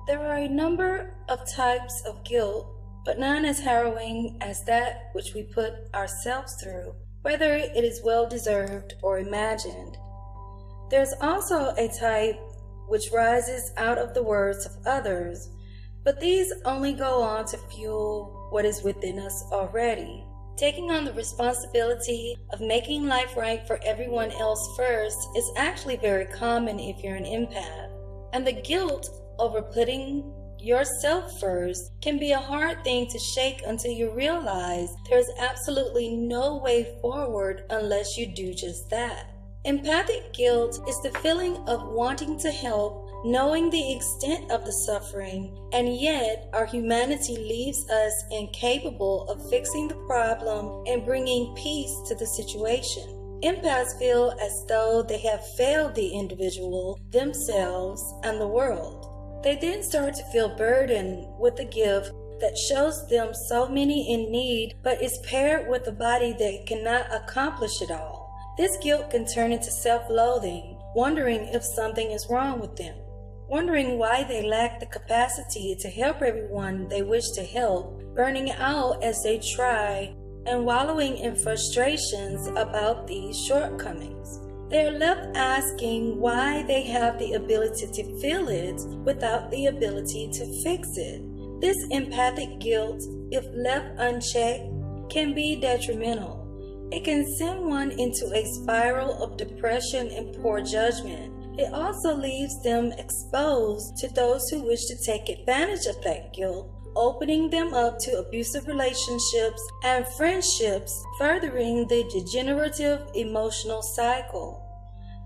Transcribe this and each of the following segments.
There are a number of types of guilt, but none as harrowing as that which we put ourselves through, whether it is well-deserved or imagined. There's also a type which rises out of the words of others, but these only go on to fuel what is within us already. Taking on the responsibility of making life right for everyone else first is actually very common if you're an empath. And the guilt over putting yourself first can be a hard thing to shake until you realize there's absolutely no way forward unless you do just that. Empathic guilt is the feeling of wanting to help, knowing the extent of the suffering, and yet our humanity leaves us incapable of fixing the problem and bringing peace to the situation. Empaths feel as though they have failed the individual, themselves, and the world. They then start to feel burdened with a gift that shows them so many in need, but is paired with a body that cannot accomplish it all. This guilt can turn into self-loathing, wondering if something is wrong with them, wondering why they lack the capacity to help everyone they wish to help, burning out as they try, and wallowing in frustrations about these shortcomings. They are left asking why they have the ability to feel it without the ability to fix it. This empathic guilt, if left unchecked, can be detrimental. It can send one into a spiral of depression and poor judgment. It also leaves them exposed to those who wish to take advantage of that guilt, opening them up to abusive relationships and friendships, furthering the degenerative emotional cycle.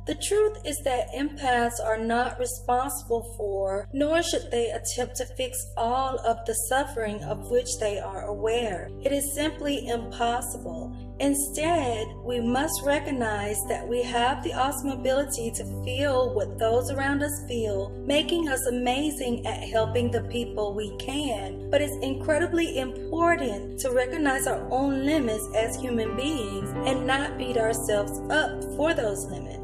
The truth is that empaths are not responsible for, nor should they attempt to fix all of the suffering of which they are aware. It is simply impossible. Instead, we must recognize that we have the awesome ability to feel what those around us feel, making us amazing at helping the people we can. But it's incredibly important to recognize our own limits as human beings and not beat ourselves up for those limits.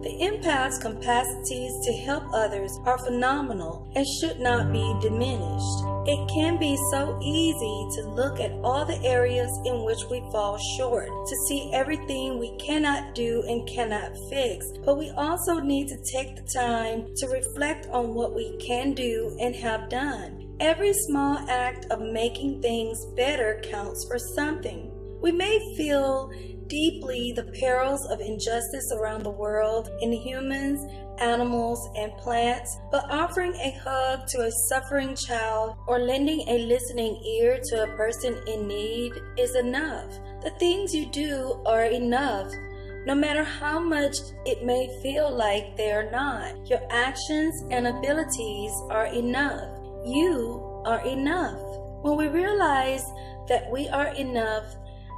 The empath's capacities to help others are phenomenal and should not be diminished. It can be so easy to look at all the areas in which we fall short, to see everything we cannot do and cannot fix, but we also need to take the time to reflect on what we can do and have done. Every small act of making things better counts for something. We may feel deeply the perils of injustice around the world in humans, animals, and plants, but offering a hug to a suffering child or lending a listening ear to a person in need is enough. The things you do are enough, no matter how much it may feel like they are not. Your actions and abilities are enough. You are enough. When we realize that we are enough,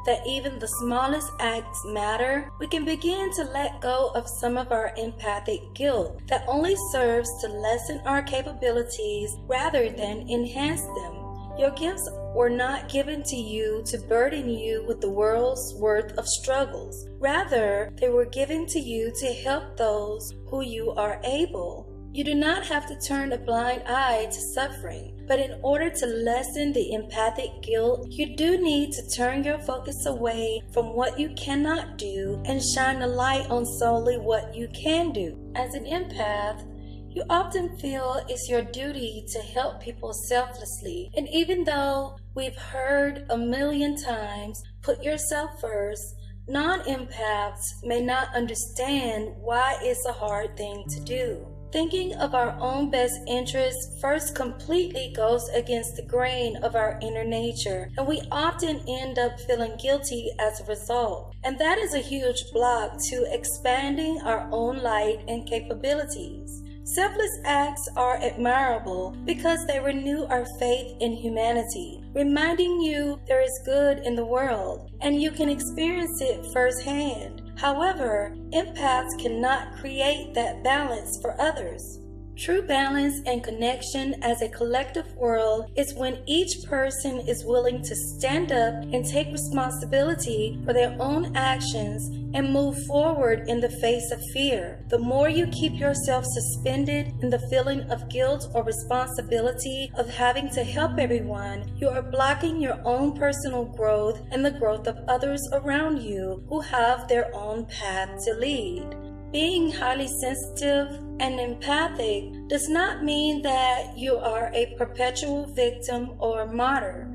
that even the smallest acts matter, we can begin to let go of some of our empathic guilt that only serves to lessen our capabilities rather than enhance them. Your gifts were not given to you to burden you with the world's worth of struggles. Rather, they were given to you to help those who you are able. You do not have to turn a blind eye to suffering. But in order to lessen the empathic guilt, you do need to turn your focus away from what you cannot do and shine a light on solely what you can do. As an empath, you often feel it's your duty to help people selflessly. And even though we've heard a million times, put yourself first, non-empaths may not understand why it's a hard thing to do. Thinking of our own best interests first completely goes against the grain of our inner nature, and we often end up feeling guilty as a result. And that is a huge block to expanding our own light and capabilities. Selfless acts are admirable because they renew our faith in humanity, reminding you there is good in the world, and you can experience it firsthand. However, empaths cannot create that balance for others. True balance and connection as a collective world is when each person is willing to stand up and take responsibility for their own actions and move forward in the face of fear. The more you keep yourself suspended in the feeling of guilt or responsibility of having to help everyone, you are blocking your own personal growth and the growth of others around you who have their own path to lead. Being highly sensitive and empathic does not mean that you are a perpetual victim or martyr.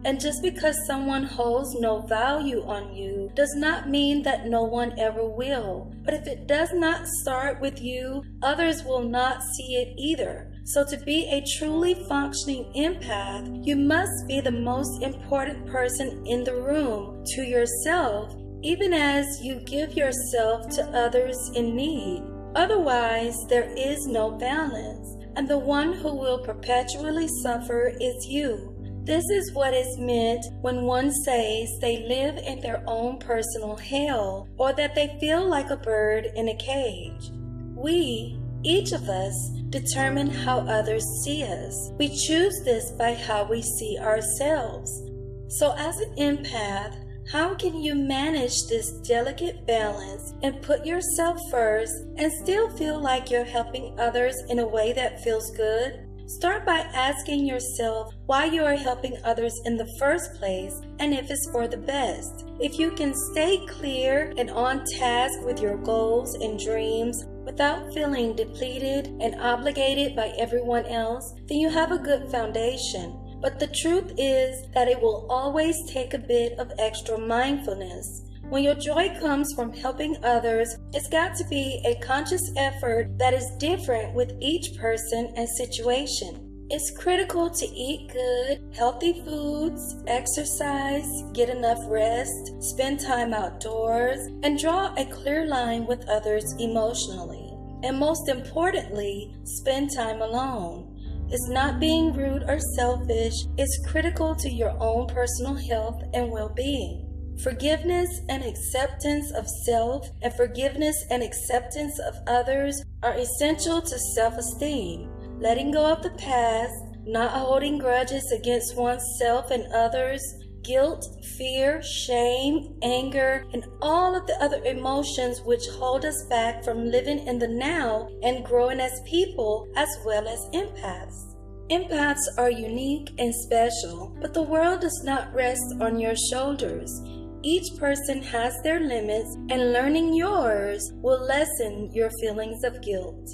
And just because someone holds no value on you does not mean that no one ever will. But if it does not start with you, others will not see it either. So to be a truly functioning empath, you must be the most important person in the room to yourself, even as you give yourself to others in need. Otherwise, there is no balance, and the one who will perpetually suffer is you. This is what is meant when one says they live in their own personal hell, or that they feel like a bird in a cage. We, each of us, determine how others see us. We choose this by how we see ourselves. So as an empath, how can you manage this delicate balance and put yourself first and still feel like you're helping others in a way that feels good? Start by asking yourself why you are helping others in the first place and if it's for the best. If you can stay clear and on task with your goals and dreams without feeling depleted and obligated by everyone else, then you have a good foundation. But the truth is that it will always take a bit of extra mindfulness. When your joy comes from helping others, it's got to be a conscious effort that is different with each person and situation. It's critical to eat good, healthy foods, exercise, get enough rest, spend time outdoors, and draw a clear line with others emotionally. And most importantly, spend time alone. It's not being rude or selfish. It's critical to your own personal health and well-being. Forgiveness and acceptance of self and forgiveness and acceptance of others are essential to self-esteem. Letting go of the past, not holding grudges against oneself and others, guilt, fear, shame, anger, and all of the other emotions which hold us back from living in the now and growing as people as well as empaths. Empaths are unique and special, but the world does not rest on your shoulders. Each person has their limits, and learning yours will lessen your feelings of guilt.